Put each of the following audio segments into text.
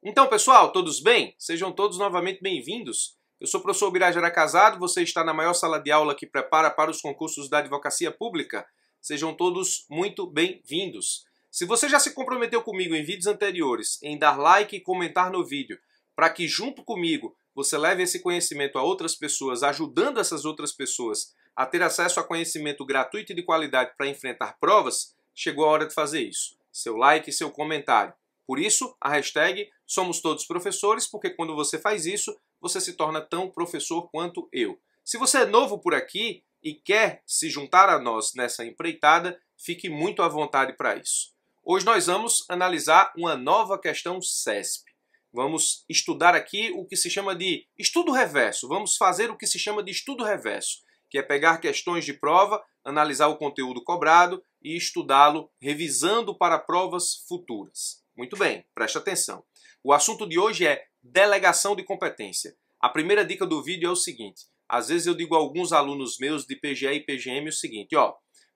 Então, pessoal, todos bem? Sejam todos novamente bem-vindos. Eu sou o professor Birajara Casado, você está na maior sala de aula que prepara para os concursos da advocacia pública. Sejam todos muito bem-vindos. Se você já se comprometeu comigo em vídeos anteriores em dar like e comentar no vídeo, para que junto comigo você leve esse conhecimento a outras pessoas, ajudando essas outras pessoas a ter acesso a conhecimento gratuito e de qualidade para enfrentar provas, chegou a hora de fazer isso. Seu like e seu comentário. Por isso, a hashtag Somos Todos Professores, porque quando você faz isso, você se torna tão professor quanto eu. Se você é novo por aqui e quer se juntar a nós nessa empreitada, fique muito à vontade para isso. Hoje nós vamos analisar uma nova questão CESP. Vamos estudar aqui o que se chama de estudo reverso. Vamos fazer o que se chama de estudo reverso, que é pegar questões de prova, analisar o conteúdo cobrado e estudá-lo revisando para provas futuras. Muito bem, preste atenção. O assunto de hoje é delegação de competência. A primeira dica do vídeo é o seguinte. Às vezes eu digo a alguns alunos meus de PGE e PGM o seguinte,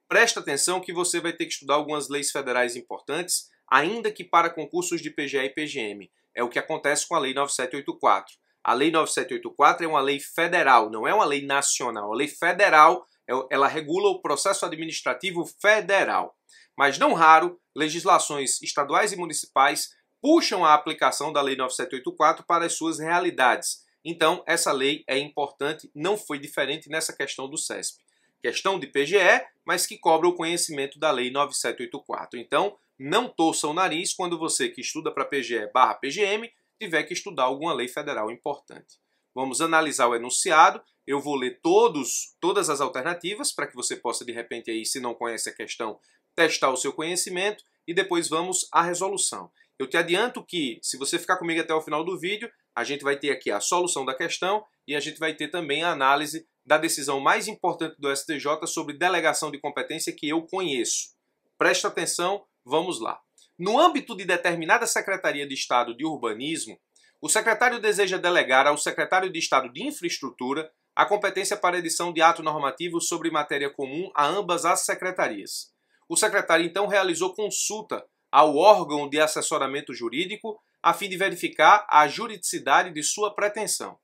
presta atenção que você vai ter que estudar algumas leis federais importantes, ainda que para concursos de PGE e PGM. É o que acontece com a Lei 9784. A Lei 9784 é uma lei federal, não é uma lei nacional. A lei federal, ela regula o processo administrativo federal. Mas não raro, legislações estaduais e municipais puxam a aplicação da Lei 9784 para as suas realidades. Então, essa lei é importante, não foi diferente nessa questão do CESP. Questão de PGE, mas que cobra o conhecimento da Lei 9784. Então, não torça o nariz quando você que estuda para PGE/PGM tiver que estudar alguma lei federal importante. Vamos analisar o enunciado. Eu vou ler todas as alternativas para que você possa, de repente, aí, se não conhece a questão, testar o seu conhecimento e depois vamos à resolução. Eu te adianto que, se você ficar comigo até o final do vídeo, a gente vai ter aqui a solução da questão e a gente vai ter também a análise da decisão mais importante do STJ sobre delegação de competência que eu conheço. Presta atenção, vamos lá. No âmbito de determinada Secretaria de Estado de Urbanismo, o secretário deseja delegar ao secretário de Estado de Infraestrutura a competência para edição de ato normativo sobre matéria comum a ambas as secretarias. O secretário, então, realizou consulta ao órgão de assessoramento jurídico a fim de verificar a juridicidade de sua pretensão.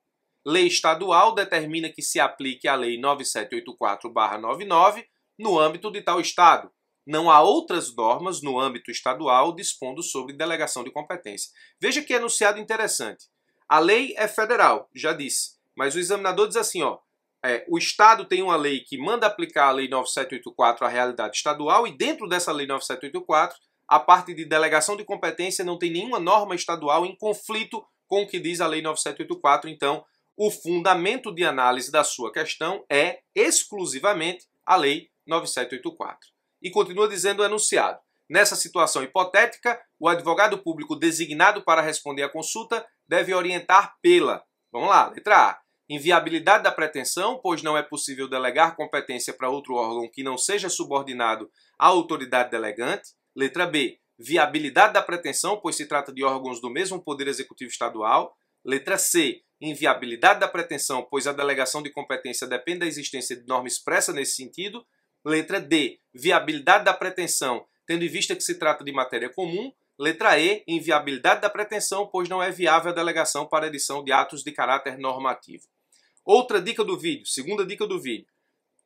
Lei estadual determina que se aplique a Lei 9784/99 no âmbito de tal estado. Não há outras normas no âmbito estadual dispondo sobre delegação de competência. Veja que enunciado interessante. A lei é federal, já disse, mas o examinador diz assim, o Estado tem uma lei que manda aplicar a Lei 9784 à realidade estadual e dentro dessa Lei 9784, a parte de delegação de competência não tem nenhuma norma estadual em conflito com o que diz a Lei 9784. Então, o fundamento de análise da sua questão é exclusivamente a Lei 9784. E continua dizendo o enunciado. Nessa situação hipotética, o advogado público designado para responder à consulta deve orientar pela, vamos lá, letra A, inviabilidade da pretensão, pois não é possível delegar competência para outro órgão que não seja subordinado à autoridade delegante. Letra B, viabilidade da pretensão, pois se trata de órgãos do mesmo Poder Executivo Estadual. Letra C, inviabilidade da pretensão, pois a delegação de competência depende da existência de norma expressa nesse sentido. Letra D, viabilidade da pretensão, tendo em vista que se trata de matéria comum. Letra E, inviabilidade da pretensão, pois não é viável a delegação para edição de atos de caráter normativo. Outra dica do vídeo, segunda dica do vídeo.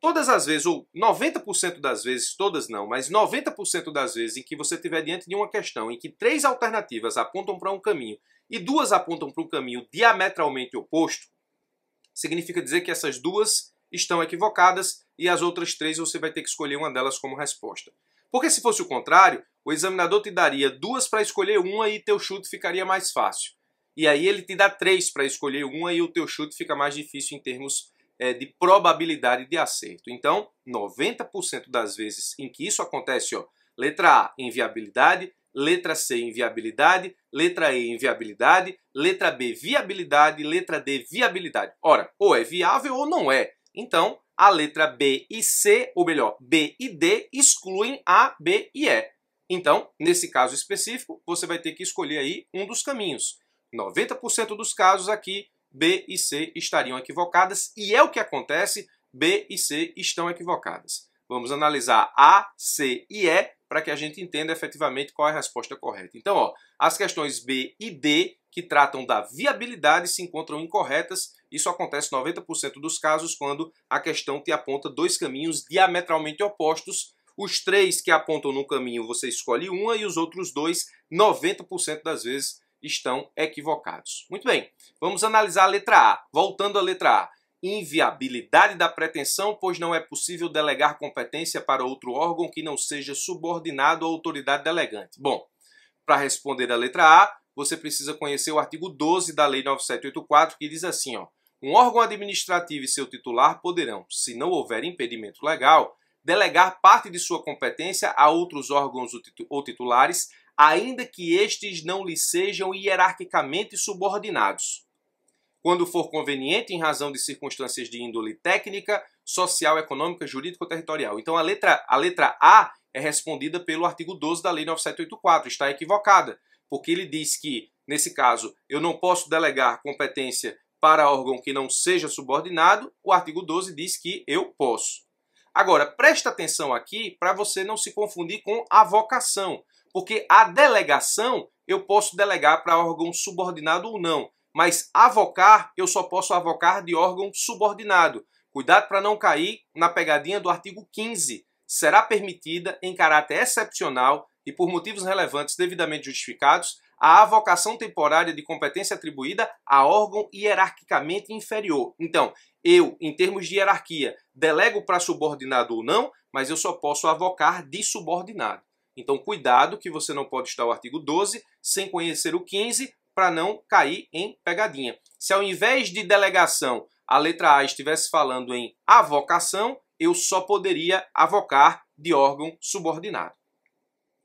Todas as vezes, ou 90% das vezes, todas não, mas 90% das vezes em que você estiver diante de uma questão em que 3 alternativas apontam para um caminho e 2 apontam para um caminho diametralmente oposto, significa dizer que essas 2 estão equivocadas e as outras 3 você vai ter que escolher uma delas como resposta. Porque se fosse o contrário, o examinador te daria 2 para escolher uma e teu chute ficaria mais fácil. E aí ele te dá 3 para escolher uma e o teu chute fica mais difícil em termos de probabilidade de acerto. Então, 90% das vezes em que isso acontece, letra A, inviabilidade, letra C, inviabilidade, letra E, inviabilidade, letra B, viabilidade, letra D, viabilidade. Ora, ou é viável ou não é. Então, a letra B e C, ou melhor, B e D, excluem A, B e E. Então, nesse caso específico, você vai ter que escolher aí um dos caminhos. 90% dos casos aqui, B e C estariam equivocadas, e é o que acontece, B e C estão equivocadas. Vamos analisar A, C e E para que a gente entenda efetivamente qual é a resposta correta. Então, ó, as questões B e D, que tratam da viabilidade, se encontram incorretas. Isso acontece em 90% dos casos quando a questão te aponta dois caminhos diametralmente opostos. Os três que apontam no caminho você escolhe uma e os outros dois, 90% das vezes, estão equivocados. Muito bem, vamos analisar a letra A. Voltando à letra A. Inviabilidade da pretensão, pois não é possível delegar competência para outro órgão que não seja subordinado à autoridade delegante. Bom, para responder a letra A, você precisa conhecer o artigo 12 da Lei 9784, que diz assim, ó, um órgão administrativo e seu titular poderão, se não houver impedimento legal, delegar parte de sua competência a outros órgãos ou titulares, ainda que estes não lhe sejam hierarquicamente subordinados, quando for conveniente em razão de circunstâncias de índole técnica, social, econômica, jurídica ou territorial. Então a letra A é respondida pelo artigo 12 da Lei 9784, está equivocada, porque ele diz que, nesse caso, eu não posso delegar competência para órgão que não seja subordinado, o artigo 12 diz que eu posso. Agora, presta atenção aqui para você não se confundir com avocação, porque a delegação eu posso delegar para órgão subordinado ou não, mas avocar, eu só posso avocar de órgão subordinado. Cuidado para não cair na pegadinha do artigo 15. Será permitida, em caráter excepcional e por motivos relevantes devidamente justificados, a avocação temporária de competência atribuída a órgão hierarquicamente inferior. Então, eu, em termos de hierarquia, delego para subordinado ou não, mas eu só posso avocar de subordinado. Então, cuidado que você não pode estudar o artigo 12 sem conhecer o 15, para não cair em pegadinha. Se ao invés de delegação a letra A estivesse falando em avocação, eu só poderia avocar de órgão subordinado.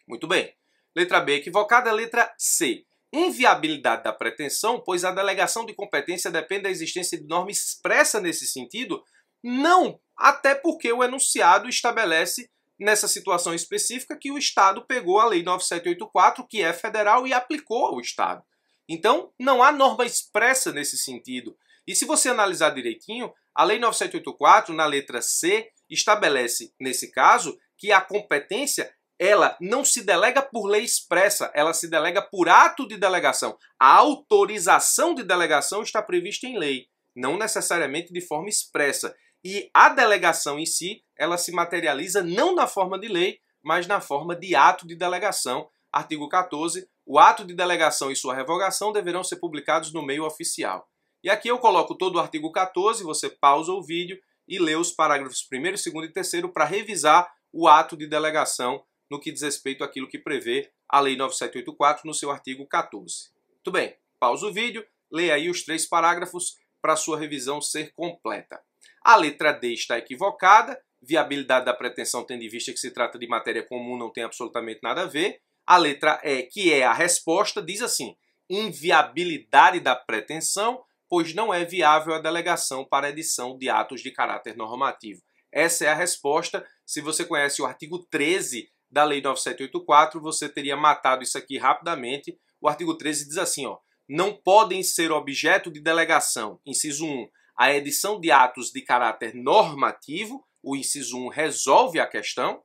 Muito bem. Letra B equivocada. Letra C. Inviabilidade da pretensão, pois a delegação de competência depende da existência de norma expressa nesse sentido? Não, até porque o enunciado estabelece nessa situação específica que o Estado pegou a Lei 9784, que é federal, e aplicou ao Estado. Então, não há norma expressa nesse sentido. E se você analisar direitinho, a Lei 9784, na letra C, estabelece, nesse caso, que a competência ela não se delega por lei expressa, ela se delega por ato de delegação. A autorização de delegação está prevista em lei, não necessariamente de forma expressa. E a delegação em si, ela se materializa não na forma de lei, mas na forma de ato de delegação. Artigo 14, o ato de delegação e sua revogação deverão ser publicados no meio oficial. E aqui eu coloco todo o artigo 14, você pausa o vídeo e lê os parágrafos 1º, 2º e 3º para revisar o ato de delegação no que diz respeito àquilo que prevê a Lei 9784 no seu artigo 14. Muito bem, pausa o vídeo, lê aí os 3 parágrafos para a sua revisão ser completa. A letra D está equivocada, viabilidade da pretensão tendo em vista que se trata de matéria comum não tem absolutamente nada a ver. A letra E, que é a resposta, diz assim, inviabilidade da pretensão, pois não é viável a delegação para edição de atos de caráter normativo. Essa é a resposta. Se você conhece o artigo 13 da Lei 9784, você teria matado isso aqui rapidamente. O artigo 13 diz assim, ó, não podem ser objeto de delegação, inciso 1, a edição de atos de caráter normativo, o inciso 1 resolve a questão,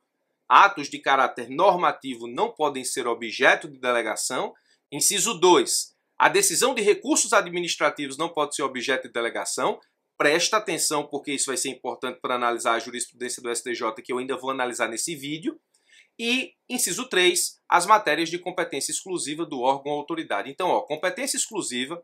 atos de caráter normativo não podem ser objeto de delegação. Inciso 2, a decisão de recursos administrativos não pode ser objeto de delegação. Presta atenção porque isso vai ser importante para analisar a jurisprudência do STJ, que eu ainda vou analisar nesse vídeo. E, inciso 3, as matérias de competência exclusiva do órgão ou autoridade. Então, ó, competência exclusiva,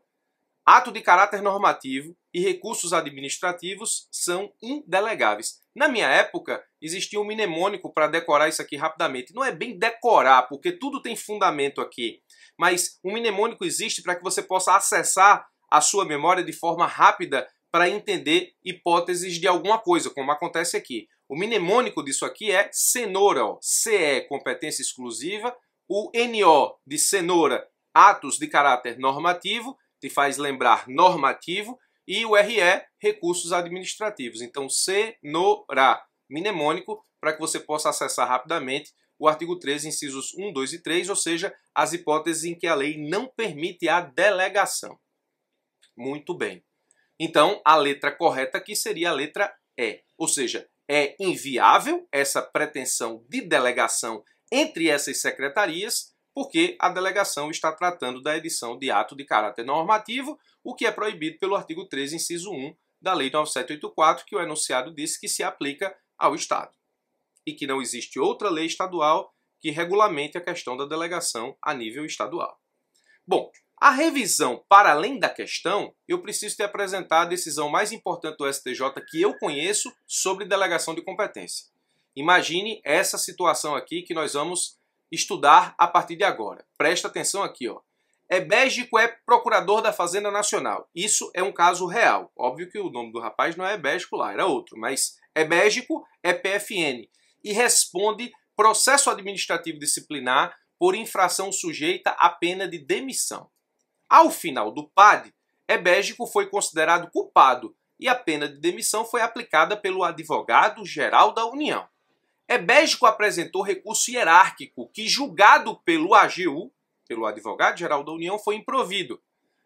ato de caráter normativo e recursos administrativos são indelegáveis. Na minha época, existia um mnemônico para decorar isso aqui rapidamente. Não é bem decorar, porque tudo tem fundamento aqui. Mas um mnemônico existe para que você possa acessar a sua memória de forma rápida para entender hipóteses de alguma coisa, como acontece aqui. O mnemônico disso aqui é cenoura, ó, CE, competência exclusiva, o NO de cenoura, atos de caráter normativo, te faz lembrar normativo, e o RE, recursos administrativos. Então, cenoura, mnemônico, para que você possa acessar rapidamente o artigo 13, incisos 1, 2 e 3, ou seja, as hipóteses em que a lei não permite a delegação. Muito bem. Então, a letra correta aqui seria a letra E, ou seja, é inviável essa pretensão de delegação entre essas secretarias, porque a delegação está tratando da edição de ato de caráter normativo, o que é proibido pelo artigo 13, inciso 1 da Lei 9784, que o enunciado disse que se aplica ao Estado. E que não existe outra lei estadual que regulamente a questão da delegação a nível estadual. Bom, a revisão para além da questão, eu preciso te apresentar a decisão mais importante do STJ que eu conheço sobre delegação de competência. Imagine essa situação aqui que nós vamos estudar a partir de agora. Presta atenção aqui, ó. Ebégico é procurador da Fazenda Nacional. Isso é um caso real. Óbvio que o nome do rapaz não é Ebégico lá, era outro, mas Ebégico é PFN e responde processo administrativo disciplinar por infração sujeita à pena de demissão. Ao final do PAD, Ebégico foi considerado culpado e a pena de demissão foi aplicada pelo advogado-geral da União. Ebégico apresentou recurso hierárquico que, julgado pelo AGU, pelo advogado-geral da União, foi improvido.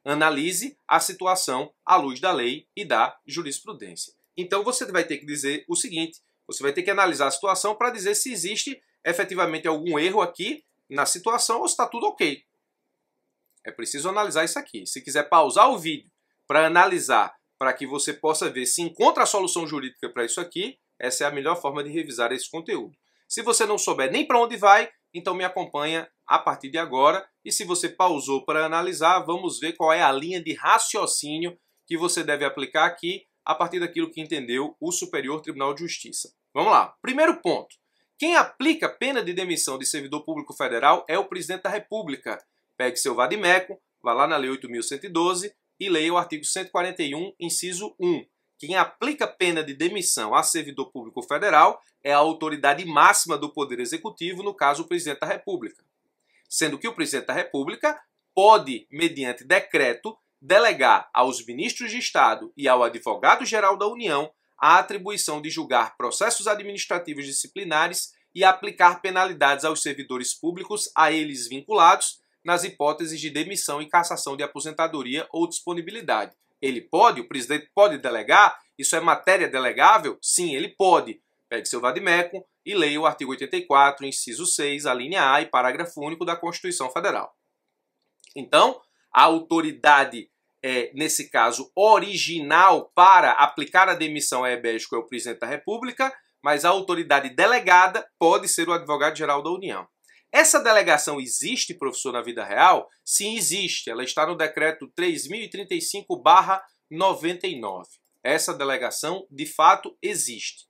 Analise a situação à luz da lei e da jurisprudência. Então você vai ter que dizer o seguinte, você vai ter que analisar a situação para dizer se existe efetivamente algum erro aqui na situação ou se está tudo ok. É preciso analisar isso aqui. Se quiser pausar o vídeo para analisar, para que você possa ver se encontra a solução jurídica para isso aqui, essa é a melhor forma de revisar esse conteúdo. Se você não souber nem para onde vai, então me acompanha a partir de agora. E se você pausou para analisar, vamos ver qual é a linha de raciocínio que você deve aplicar aqui a partir daquilo que entendeu o Superior Tribunal de Justiça. Vamos lá. Primeiro ponto. Quem aplica pena de demissão de servidor público federal é o Presidente da República. Pegue seu vade-mecum, vá lá na Lei 8.112 e leia o artigo 141, inciso 1. Quem aplica pena de demissão a servidor público federal é a autoridade máxima do Poder Executivo, no caso o Presidente da República. Sendo que o Presidente da República pode, mediante decreto, delegar aos ministros de Estado e ao advogado-geral da União a atribuição de julgar processos administrativos disciplinares e aplicar penalidades aos servidores públicos a eles vinculados nas hipóteses de demissão e cassação de aposentadoria ou disponibilidade. Ele pode, o presidente pode delegar? Isso é matéria delegável? Sim, ele pode. Pegue seu vade-mecum e leia o artigo 84, inciso 6, a linha A e parágrafo único da Constituição Federal. Então, a autoridade, nesse caso, original para aplicar a demissão a Ebégico é o Presidente da República, mas a autoridade delegada pode ser o Advogado-Geral da União. Essa delegação existe, professor, na vida real? Sim, existe. Ela está no decreto 3035/99. Essa delegação, de fato, existe.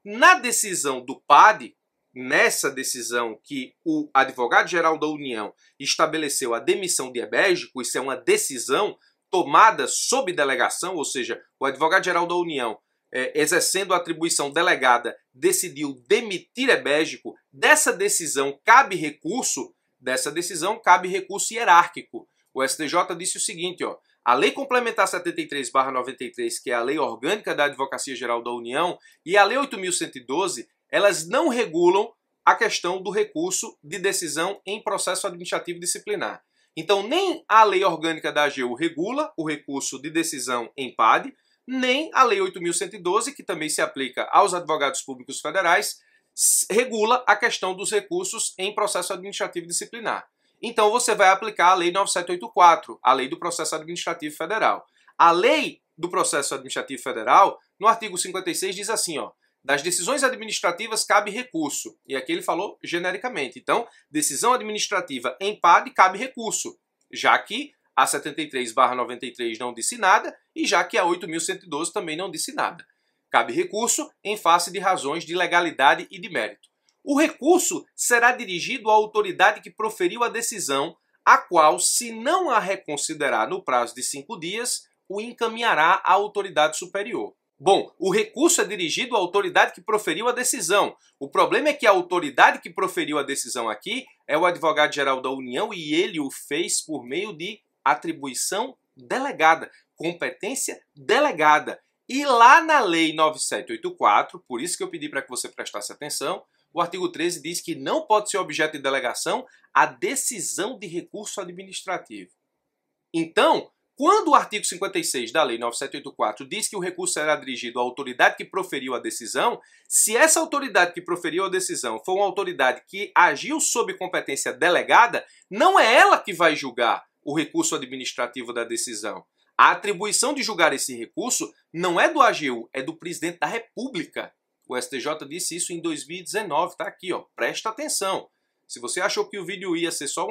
Na decisão do PAD, nessa decisão que o Advogado-Geral da União estabeleceu a demissão de Ebégico, isso é uma decisão tomada sob delegação, ou seja, o Advogado-Geral da União, exercendo a atribuição delegada, decidiu demitir Ebégico. Dessa decisão cabe recurso hierárquico. O STJ disse o seguinte, ó, a Lei Complementar 73/93, que é a Lei Orgânica da Advocacia Geral da União, e a Lei 8.112, elas não regulam a questão do recurso de decisão em processo administrativo disciplinar. Então, nem a Lei Orgânica da AGU regula o recurso de decisão em PAD, nem a Lei 8.112, que também se aplica aos advogados públicos federais, regula a questão dos recursos em processo administrativo disciplinar. Então você vai aplicar a Lei 9784, a Lei do Processo Administrativo Federal. A Lei do Processo Administrativo Federal, no artigo 56, diz assim, ó, das decisões administrativas cabe recurso. E aqui ele falou genericamente. Então, decisão administrativa em PAD cabe recurso, já que a 73/93 não disse nada e já que a 8.112 também não disse nada. Cabe recurso em face de razões de legalidade e de mérito. O recurso será dirigido à autoridade que proferiu a decisão, a qual, se não a reconsiderar no prazo de 5 dias, o encaminhará à autoridade superior. Bom, o recurso é dirigido à autoridade que proferiu a decisão. O problema é que a autoridade que proferiu a decisão aqui é o Advogado-Geral da União e ele o fez por meio de atribuição delegada, competência delegada. E lá na Lei 9784, por isso que eu pedi para que você prestasse atenção, o artigo 13 diz que não pode ser objeto de delegação a decisão de recurso administrativo. Então, Quando o artigo 56 da Lei 9784 diz que o recurso será dirigido à autoridade que proferiu a decisão, se essa autoridade que proferiu a decisão for uma autoridade que agiu sob competência delegada, não é ela que vai julgar o recurso administrativo da decisão. A atribuição de julgar esse recurso não é do AGU, é do presidente da República. O STJ disse isso em 2019, tá aqui, ó. Presta atenção. Se você achou que o vídeo ia ser só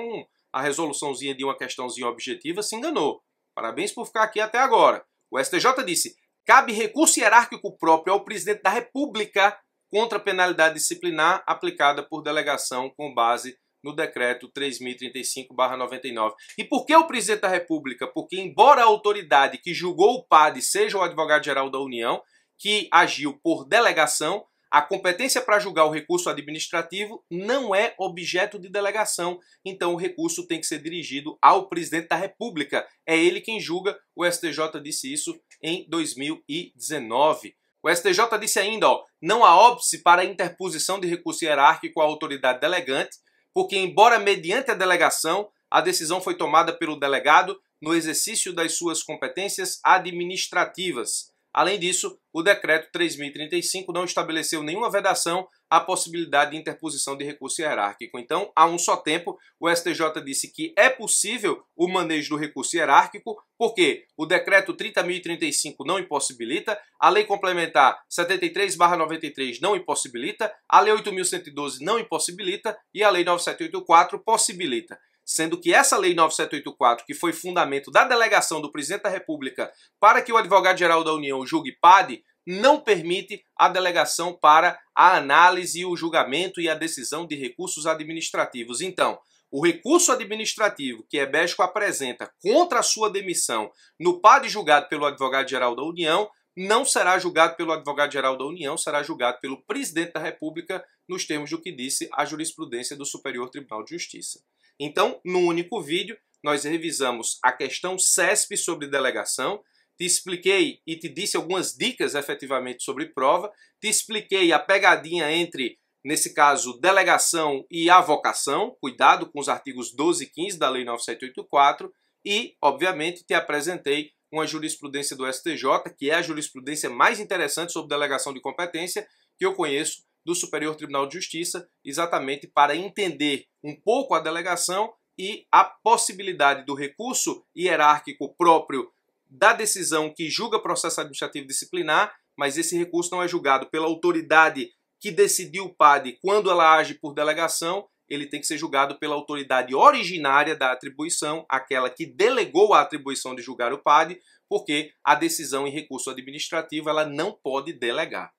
a resoluçãozinha de uma questãozinha objetiva, se enganou. Parabéns por ficar aqui até agora. O STJ disse: cabe recurso hierárquico próprio ao presidente da República contra a penalidade disciplinar aplicada por delegação com base no decreto 3035/99. E por que o presidente da República? Porque, embora a autoridade que julgou o PAD seja o advogado-geral da União, que agiu por delegação, a competência para julgar o recurso administrativo não é objeto de delegação. Então o recurso tem que ser dirigido ao presidente da República. É ele quem julga. O STJ disse isso em 2019. O STJ disse ainda, ó, não há óbice para a interposição de recurso hierárquico à autoridade delegante, porque, embora mediante a delegação, a decisão foi tomada pelo delegado no exercício das suas competências administrativas. Além disso, o decreto 3035 não estabeleceu nenhuma vedação à possibilidade de interposição de recurso hierárquico. Então, a um só tempo, o STJ disse que é possível o manejo do recurso hierárquico, porque o decreto 30.035 não impossibilita, a lei complementar 73/93 não impossibilita, a lei 8.112 não impossibilita e a lei 9784 possibilita. Sendo que essa lei 9784, que foi fundamento da delegação do presidente da República para que o advogado-geral da União julgue PAD, não permite a delegação para a análise, o julgamento e a decisão de recursos administrativos. Então, o recurso administrativo que Ebesco apresenta contra a sua demissão no PAD julgado pelo advogado-geral da União não será julgado pelo advogado-geral da União, será julgado pelo presidente da República nos termos do que disse a jurisprudência do Superior Tribunal de Justiça. Então, no único vídeo, nós revisamos a questão CESP sobre delegação, te expliquei e te disse algumas dicas efetivamente sobre prova, te expliquei a pegadinha entre, nesse caso, delegação e avocação, cuidado com os artigos 12 e 15 da Lei 9784, e, obviamente, te apresentei uma jurisprudência do STJ, que é a jurisprudência mais interessante sobre delegação de competência que eu conheço do Superior Tribunal de Justiça, exatamente para entender um pouco a delegação e a possibilidade do recurso hierárquico próprio da decisão que julga processo administrativo disciplinar, mas esse recurso não é julgado pela autoridade que decidiu o PAD quando ela age por delegação, ele tem que ser julgado pela autoridade originária da atribuição, aquela que delegou a atribuição de julgar o PAD, porque a decisão em recurso administrativo ela não pode delegar.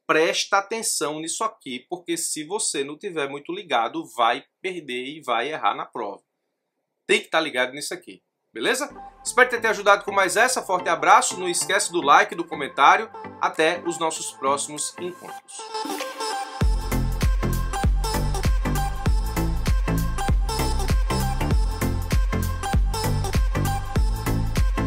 Presta atenção nisso aqui, porque se você não tiver muito ligado, vai perder e vai errar na prova. Tem que estar ligado nisso aqui, beleza? Espero ter te ajudado com mais essa. Forte abraço, não esquece do like, do comentário. Até os nossos próximos encontros.